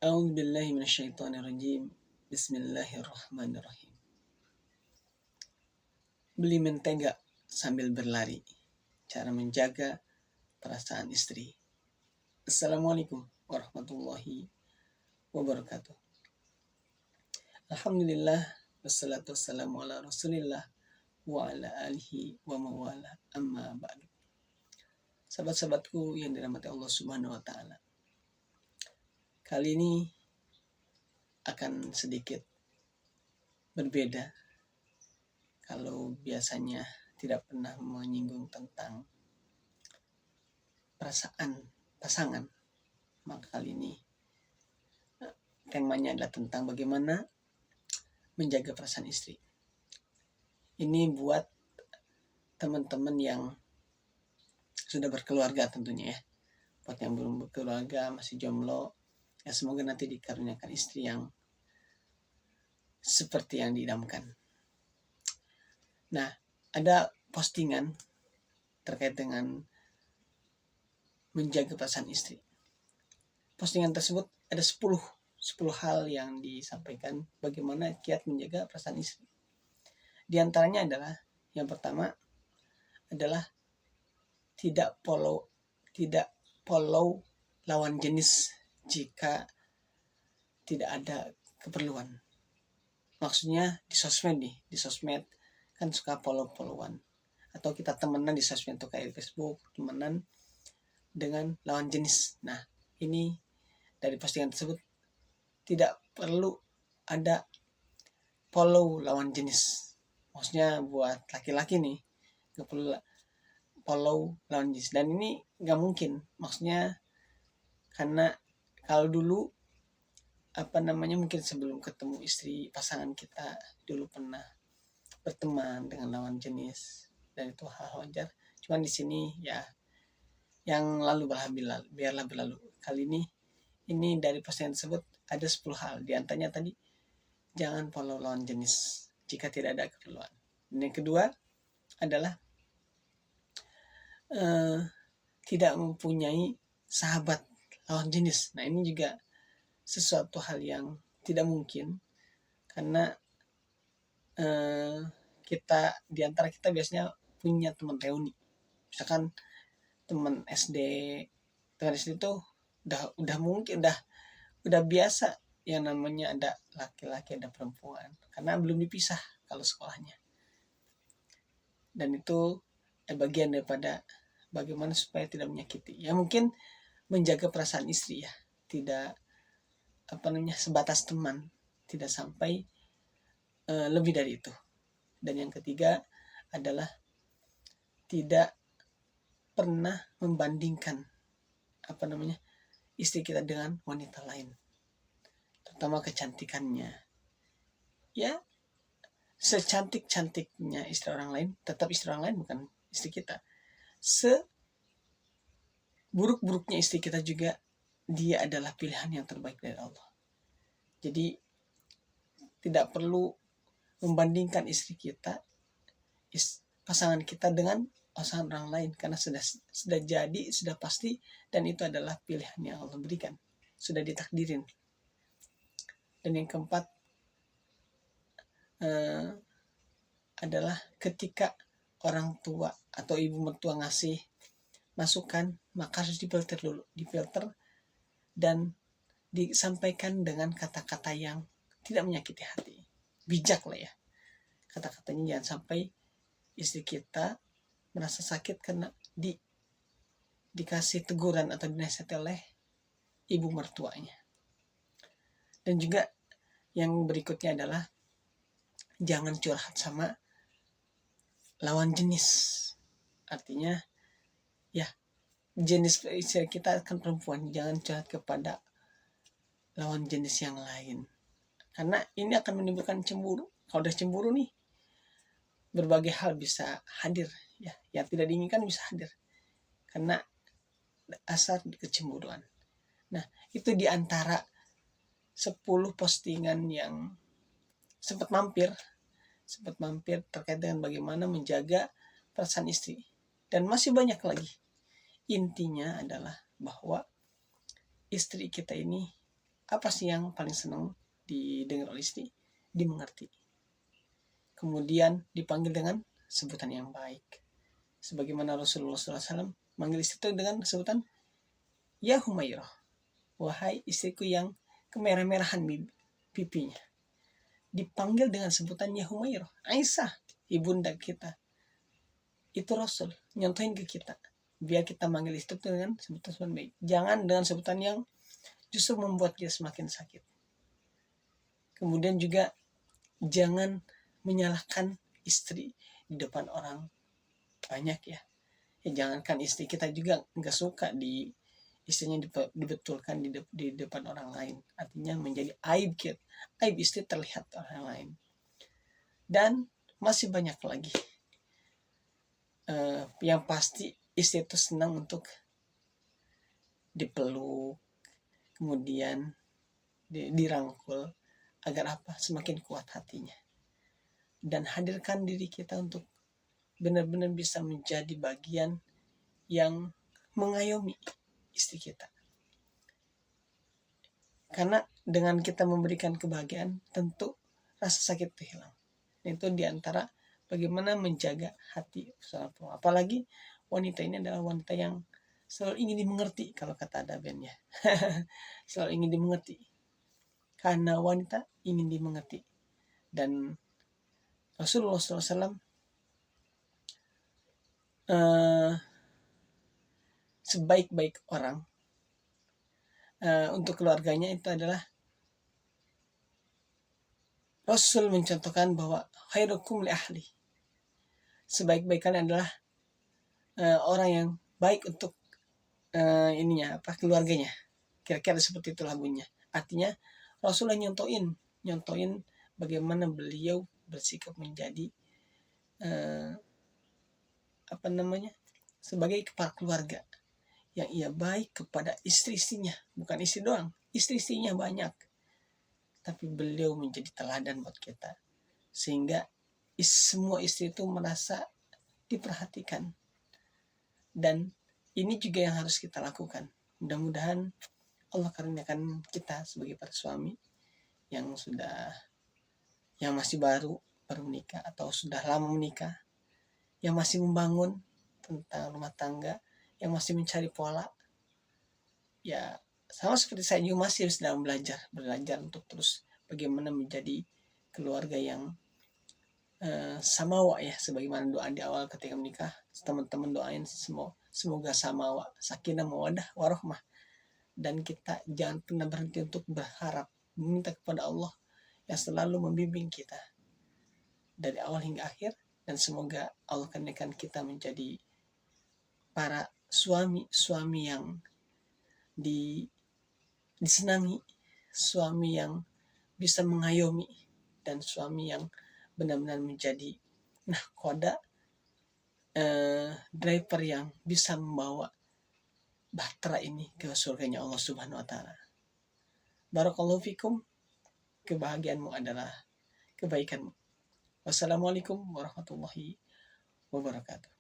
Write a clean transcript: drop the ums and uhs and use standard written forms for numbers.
A'udzubillahi minasyaitonirrajim. Bismillahirrahmanirrahim. Beli mentega sambil berlari. Cara menjaga perasaan istri. Assalamualaikum warahmatullahi wabarakatuh. Alhamdulillah wassalatu wassalamu ala Rasulillah wa ala alihi wa mawala amma ba'du. Sahabat-sahabatku yang dirahmati Allah Subhanahu wa taala. Kali ini akan sedikit berbeda. Kalau biasanya tidak pernah menyinggung tentang perasaan pasangan, maka kali ini temanya adalah tentang bagaimana menjaga perasaan istri. Ini buat teman-teman yang sudah berkeluarga tentunya ya. Buat yang belum berkeluarga, masih jomblo, ya semoga nanti dikaruniakan istri yang seperti yang diidamkan. Nah, ada postingan terkait dengan menjaga perasaan istri. Postingan tersebut ada 10 hal yang disampaikan bagaimana kiat menjaga perasaan istri. Di antaranya adalah yang pertama adalah tidak follow lawan jenis jika tidak ada keperluan. Maksudnya di sosmed kan suka follow-followan, atau kita temenan di sosmed atau kayak Facebook, temenan dengan lawan jenis. Nah, ini dari postingan tersebut tidak perlu ada follow lawan jenis. Maksudnya buat laki-laki nih gak perlu follow lawan jenis, dan ini gak mungkin. Maksudnya karena kalau dulu mungkin sebelum ketemu istri pasangan kita dulu pernah berteman dengan lawan jenis, dan itu hal wajar. Cuman di sini ya yang lalu biarlah berlalu. Kali ini dari postingan tersebut ada 10 hal. Di antaranya tadi jangan follow lawan jenis jika tidak ada keperluan. Dan yang kedua adalah tidak mempunyai sahabat lawan jenis. Nah, ini juga sesuatu hal yang tidak mungkin, karena kita di antara kita biasanya punya teman reuni. Misalkan teman SD itu udah biasa yang namanya ada laki-laki ada perempuan, karena belum dipisah kalau sekolahnya. Dan itu bagian daripada bagaimana supaya tidak menyakiti. Ya mungkin menjaga perasaan istri ya, tidak sebatas teman, tidak sampai lebih dari itu. Dan yang ketiga adalah tidak pernah membandingkan istri kita dengan wanita lain, terutama kecantikannya. Ya, secantik-cantiknya istri orang lain, tetap istri orang lain, bukan istri kita. Seburuk-buruknya istri kita juga, dia adalah pilihan yang terbaik dari Allah. Jadi tidak perlu membandingkan istri kita, pasangan kita dengan pasangan orang lain, karena sudah pasti, dan itu adalah pilihan yang Allah berikan, sudah ditakdirin. Dan yang keempat adalah ketika orang tua atau ibu mertua ngasih masukan, maka harus difilter dan disampaikan dengan kata-kata yang tidak menyakiti hati. Bijak lah ya kata-katanya, jangan sampai istri kita merasa sakit karena dikasih teguran atau dinasihati oleh ibu mertuanya. Dan juga yang berikutnya adalah jangan curhat sama lawan jenis. Artinya ya, jenis istri kita kan perempuan, jangan curhat kepada lawan jenis yang lain, karena ini akan menimbulkan cemburu. Kalau udah cemburu nih, berbagai hal bisa hadir ya, yang tidak diinginkan bisa hadir karena asal kecemburuan. Nah, itu diantara 10 postingan yang sempat mampir terkait dengan bagaimana menjaga perasaan istri, dan masih banyak lagi. Intinya adalah bahwa istri kita ini apa sih yang paling senang didengar oleh istri? Dimengerti. Kemudian dipanggil dengan sebutan yang baik. Sebagaimana Rasulullah SAW manggil istri itu dengan sebutan ya Humairah, wahai istriku yang kemerah-merahan pipinya. Dipanggil dengan sebutan ya Humairah, Aisyah, ibunda kita. Itu Rasul nyontohin ke kita. Biar kita manggil istri itu dengan sebutan baik. Jangan dengan sebutan yang justru membuat dia semakin sakit. Kemudian juga jangan menyalahkan istri di depan orang banyak ya. Jangankan istri, kita juga nggak suka istrinya dibetulkan di depan orang lain. Artinya menjadi aib kita, aib istri terlihat orang lain. Dan masih banyak lagi. Yang pasti istri itu senang untuk dipeluk, kemudian dirangkul, agar apa? Semakin kuat hatinya. Dan hadirkan diri kita untuk benar-benar bisa menjadi bagian yang mengayomi istri kita. Karena dengan kita memberikan kebahagiaan, tentu rasa sakit itu hilang. Itu diantara bagaimana menjaga hati seorang perempuan. Apalagi wanita ini adalah wanita yang selalu ingin dimengerti, kalau kata ada bandnya. Selalu ingin dimengerti. Karena wanita ingin dimengerti. Dan Rasulullah SAW sebaik-baik orang untuk keluarganya itu adalah Rasul mencontohkan bahwa khairukum li ahli. Sebaik-baik kalian adalah orang yang baik untuk keluarganya. Kira-kira seperti itulah bunyinya. Artinya Rasulullah nyontoin bagaimana beliau bersikap menjadi sebagai kepala keluarga yang ia baik kepada istri-istrinya, bukan istri doang, istri-istrinya banyak, tapi beliau menjadi teladan buat kita, sehingga semua istri itu merasa diperhatikan. Dan ini juga yang harus kita lakukan. Mudah-mudahan Allah karuniakan kita sebagai para suami yang masih baru menikah atau sudah lama menikah, yang masih membangun tentang rumah tangga, yang masih mencari pola, ya sama seperti saya juga masih sedang belajar untuk terus bagaimana menjadi keluarga yang samawa ya, sebagaimana doa di awal ketika menikah, teman-teman doain semoga samawa, sakinah, mawaddah, warahmah, dan kita jangan pernah berhenti untuk berharap, meminta kepada Allah yang selalu membimbing kita dari awal hingga akhir, dan semoga Allah karuniakan kita menjadi para suami yang disenangi, suami yang bisa mengayomi, dan suami yang benar-benar menjadi nahkoda, driver yang bisa membawa bahtera ini ke surganya Allah Subhanahu wa Ta'ala. Barakallahu fikum. Kebahagiaanmu adalah kebaikanmu. Wassalamualaikum warahmatullahi wabarakatuh.